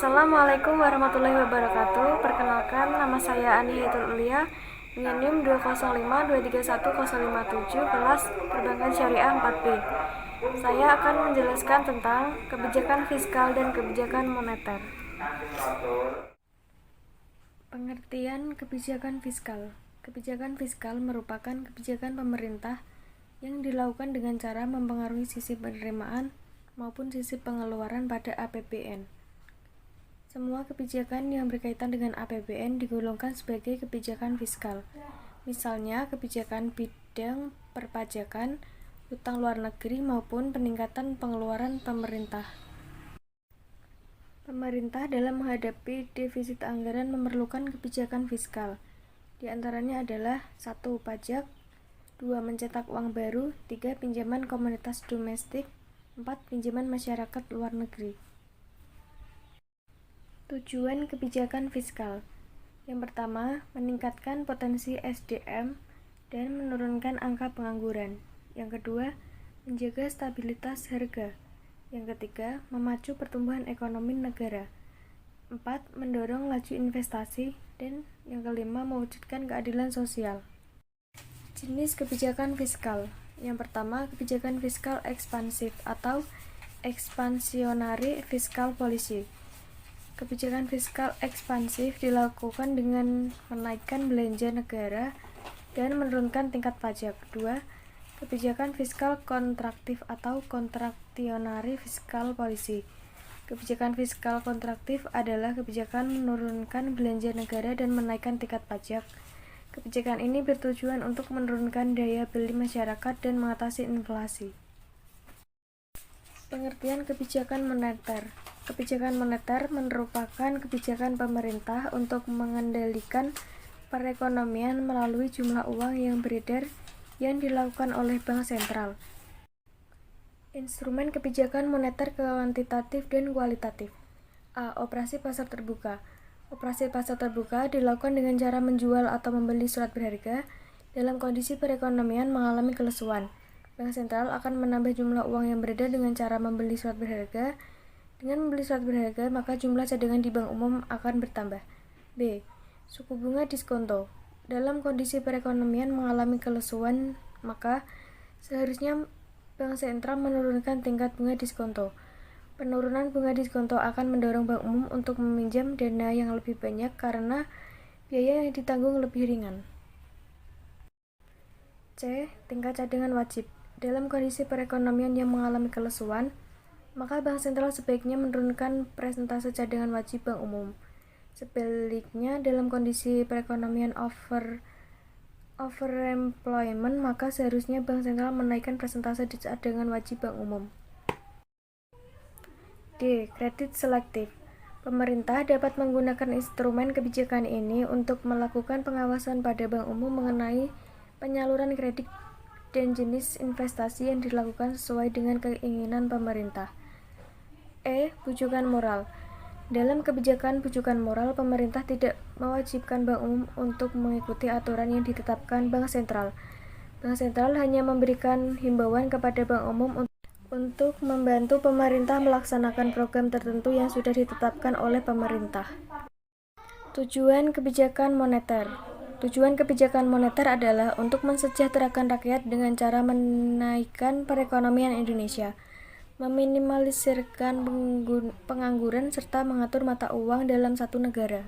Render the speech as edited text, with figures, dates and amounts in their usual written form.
Assalamualaikum warahmatullahi wabarakatuh. Perkenalkan, nama saya Ani Haitul Ulia dengan NIM 205231057 kelas Perbankan Syariah 4B. Saya akan menjelaskan tentang kebijakan fiskal dan kebijakan moneter. Pengertian kebijakan fiskal. Kebijakan fiskal merupakan kebijakan pemerintah yang dilakukan dengan cara mempengaruhi sisi penerimaan maupun sisi pengeluaran pada APBN. Semua kebijakan yang berkaitan dengan APBN digolongkan sebagai kebijakan fiskal. Misalnya, kebijakan bidang perpajakan, utang luar negeri maupun peningkatan pengeluaran pemerintah. Pemerintah dalam menghadapi defisit anggaran memerlukan kebijakan fiskal. Di antaranya adalah 1. Pajak, 2. Mencetak uang baru, 3. Pinjaman komunitas domestik, 4. Pinjaman masyarakat luar negeri. Tujuan kebijakan fiskal. Yang pertama, meningkatkan potensi SDM dan menurunkan angka pengangguran. Yang kedua, menjaga stabilitas harga. Yang ketiga, memacu pertumbuhan ekonomi negara. 4. Mendorong laju investasi. Dan yang kelima, mewujudkan keadilan sosial. Jenis kebijakan fiskal. Yang pertama, kebijakan fiskal ekspansif atau expansionary fiscal policy. Kebijakan fiskal ekspansif dilakukan dengan menaikkan belanja negara dan menurunkan tingkat pajak. 2. Kebijakan fiskal kontraktif atau contractionary fiscal policy. Kebijakan fiskal kontraktif adalah kebijakan menurunkan belanja negara dan menaikkan tingkat pajak. Kebijakan ini bertujuan untuk menurunkan daya beli masyarakat dan mengatasi inflasi. Pengertian kebijakan moneter. Kebijakan moneter merupakan kebijakan pemerintah untuk mengendalikan perekonomian melalui jumlah uang yang beredar yang dilakukan oleh bank sentral. Instrumen kebijakan moneter kuantitatif dan kualitatif. A. Operasi pasar terbuka. Operasi pasar terbuka dilakukan dengan cara menjual atau membeli surat berharga dalam kondisi perekonomian mengalami kelesuan. Bank sentral akan menambah jumlah uang yang beredar dengan cara membeli surat berharga. Dengan membeli surat berharga, maka jumlah cadangan di bank umum akan bertambah. B. Suku bunga diskonto. Dalam kondisi perekonomian mengalami kelesuan, maka seharusnya bank sentral menurunkan tingkat bunga diskonto. Penurunan bunga diskonto akan mendorong bank umum untuk meminjam dana yang lebih banyak karena biaya yang ditanggung lebih ringan. C. Tingkat cadangan wajib. Dalam kondisi perekonomian yang mengalami kelesuan, maka bank sentral sebaiknya menurunkan persentase cadangan wajib bank umum. Sebaliknya, dalam kondisi perekonomian overemployment, maka seharusnya bank sentral menaikkan persentase cadangan wajib bank umum. D. Kredit selektif. Pemerintah dapat menggunakan instrumen kebijakan ini untuk melakukan pengawasan pada bank umum mengenai penyaluran kredit dan jenis investasi yang dilakukan sesuai dengan keinginan pemerintah. E. Bujukan moral. Dalam kebijakan bujukan moral, pemerintah tidak mewajibkan bank umum untuk mengikuti aturan yang ditetapkan bank sentral. Bank sentral hanya memberikan himbauan kepada bank umum untuk membantu pemerintah melaksanakan program tertentu yang sudah ditetapkan oleh pemerintah. Tujuan kebijakan moneter. Tujuan kebijakan moneter adalah untuk mensejahterakan rakyat dengan cara menaikkan perekonomian Indonesia, meminimalisirkan pengangguran, serta mengatur mata uang dalam satu negara.